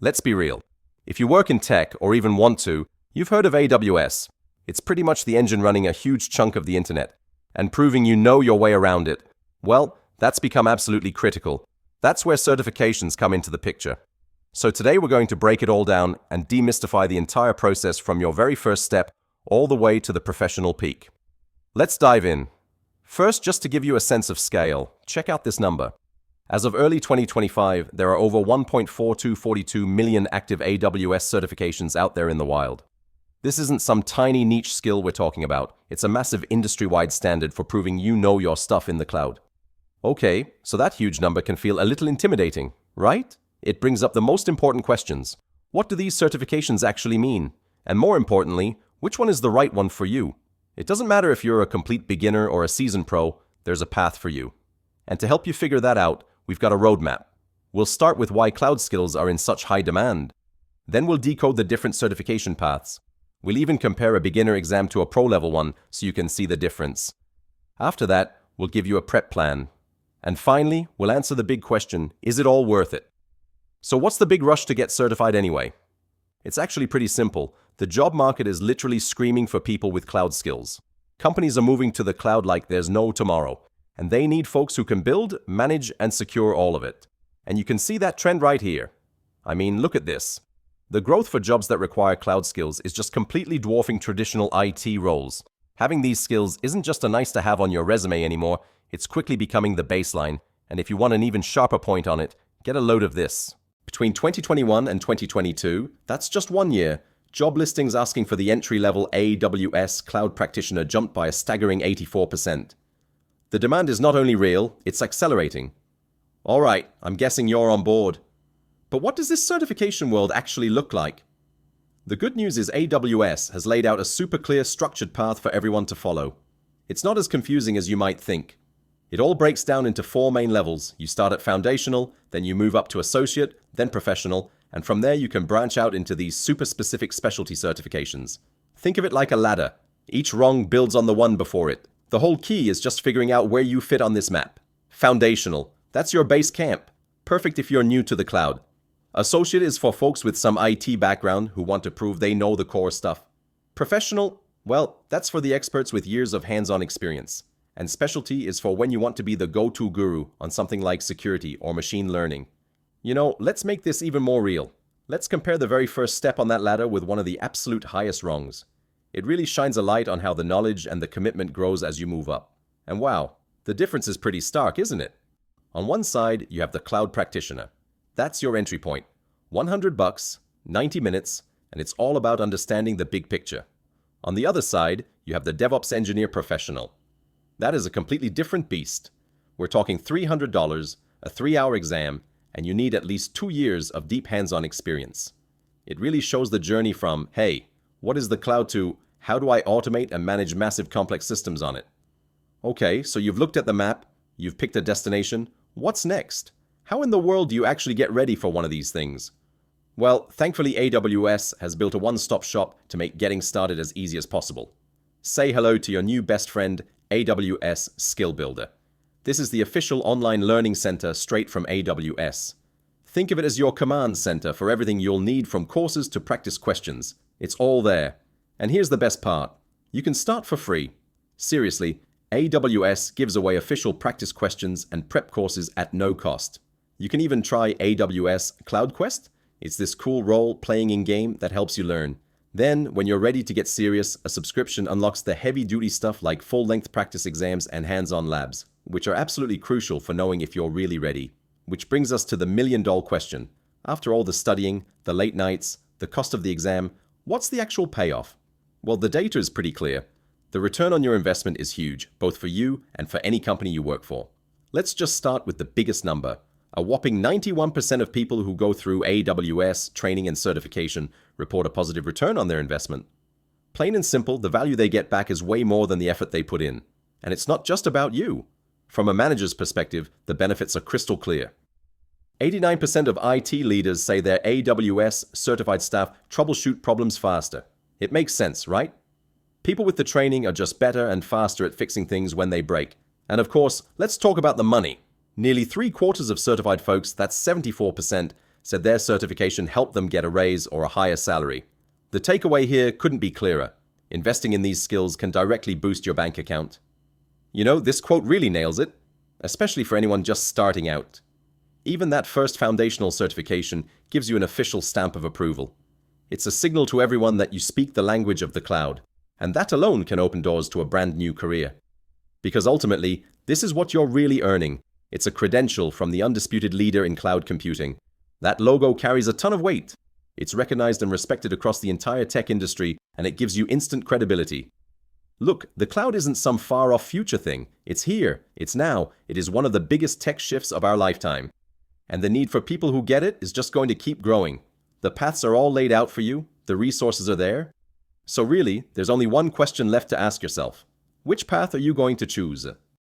Let's be real. If you work in tech or even want to, you've heard of AWS. It's pretty much the engine running a huge chunk of the internet and proving you know your way around it. Well, that's become absolutely critical. That's where certifications come into the picture. So today we're going to break it all down and demystify the entire process from your very first step all the way to the professional peak. Let's dive in. First, just to give you a sense of scale, check out this number. As of early 2025, there are over 1.4242 million active AWS certifications out there in the wild. This isn't some tiny niche skill we're talking about. It's a massive industry-wide standard for proving you know your stuff in the cloud. Okay, so that huge number can feel a little intimidating, right? It brings up the most important questions. What do these certifications actually mean? And more importantly, which one is the right one for you? It doesn't matter if you're a complete beginner or a seasoned pro, there's a path for you. And to help you figure that out, we've got a roadmap. We'll start with why cloud skills are in such high demand. Then we'll decode the different certification paths. We'll even compare a beginner exam to a pro-level one so you can see the difference. After that, we'll give you a prep plan. And finally, we'll answer the big question, is it all worth it? So what's the big rush to get certified anyway? It's actually pretty simple. The job market is literally screaming for people with cloud skills. Companies are moving to the cloud like there's no tomorrow, and they need folks who can build, manage, and secure all of it. And you can see that trend right here. I mean, look at this. The growth for jobs that require cloud skills is just completely dwarfing traditional IT roles. Having these skills isn't just a nice to have on your resume anymore, it's quickly becoming the baseline, and if you want an even sharper point on it, get a load of this. Between 2021 and 2022, that's just 1 year, job listings asking for the entry-level AWS Cloud Practitioner jumped by a staggering 84%. The demand is not only real, it's accelerating. All right, I'm guessing you're on board. But what does this certification world actually look like? The good news is AWS has laid out a super clear, structured path for everyone to follow. It's not as confusing as you might think. It all breaks down into 4 main levels. You start at foundational, then you move up to associate, then professional, and from there you can branch out into these super specific specialty certifications. Think of it like a ladder. Each rung builds on the one before it. The whole key is just figuring out where you fit on this map. Foundational. That's your base camp. Perfect if you're new to the cloud. Associate is for folks with some IT background who want to prove they know the core stuff. Professional, well, that's for the experts with years of hands-on experience. And specialty is for when you want to be the go-to guru on something like security or machine learning. You know, let's make this even more real. Let's compare the very first step on that ladder with one of the absolute highest rungs. It really shines a light on how the knowledge and the commitment grows as you move up. And wow, the difference is pretty stark, isn't it? On one side, you have the Cloud Practitioner. That's your entry point. $100, 90 minutes, and it's all about understanding the big picture. On the other side, you have the DevOps Engineer Professional. That is a completely different beast. We're talking $300, a 3-hour exam, and you need at least 2 years of deep hands-on experience. It really shows the journey from, hey, what is the cloud to, how do I automate and manage massive complex systems on it? Okay, so you've looked at the map, you've picked a destination. What's next? How in the world do you actually get ready for one of these things? Well, thankfully AWS has built a one-stop shop to make getting started as easy as possible. Say hello to your new best friend, AWS Skill Builder. This is the official online learning center straight from AWS. Think of it as your command center for everything you'll need from courses to practice questions. It's all there. And here's the best part. You can start for free. Seriously, AWS gives away official practice questions and prep courses at no cost. You can even try AWS Cloud Quest. It's this cool role-playing in-game that helps you learn. Then, when you're ready to get serious, a subscription unlocks the heavy-duty stuff like full-length practice exams and hands-on labs, which are absolutely crucial for knowing if you're really ready. Which brings us to the million-dollar question. After all the studying, the late nights, the cost of the exam, what's the actual payoff? Well, the data is pretty clear. The return on your investment is huge, both for you and for any company you work for. Let's just start with the biggest number. A whopping 91% of people who go through AWS training and certification report a positive return on their investment. Plain and simple, the value they get back is way more than the effort they put in. And it's not just about you. From a manager's perspective, the benefits are crystal clear. 89% of IT leaders say their AWS certified staff troubleshoot problems faster. It makes sense, right? People with the training are just better and faster at fixing things when they break. And of course, let's talk about the money. Nearly 3/4 of certified folks, that's 74%, said their certification helped them get a raise or a higher salary. The takeaway here couldn't be clearer. Investing in these skills can directly boost your bank account. You know, this quote really nails it, especially for anyone just starting out. Even that first foundational certification gives you an official stamp of approval. It's a signal to everyone that you speak the language of the cloud, and that alone can open doors to a brand new career. Because ultimately, this is what you're really earning. It's a credential from the undisputed leader in cloud computing. That logo carries a ton of weight. It's recognized and respected across the entire tech industry, and it gives you instant credibility. Look, the cloud isn't some far-off future thing. It's here. It's now. It is one of the biggest tech shifts of our lifetime. And the need for people who get it is just going to keep growing. The paths are all laid out for you. The resources are there. So really, there's only one question left to ask yourself. Which path are you going to choose?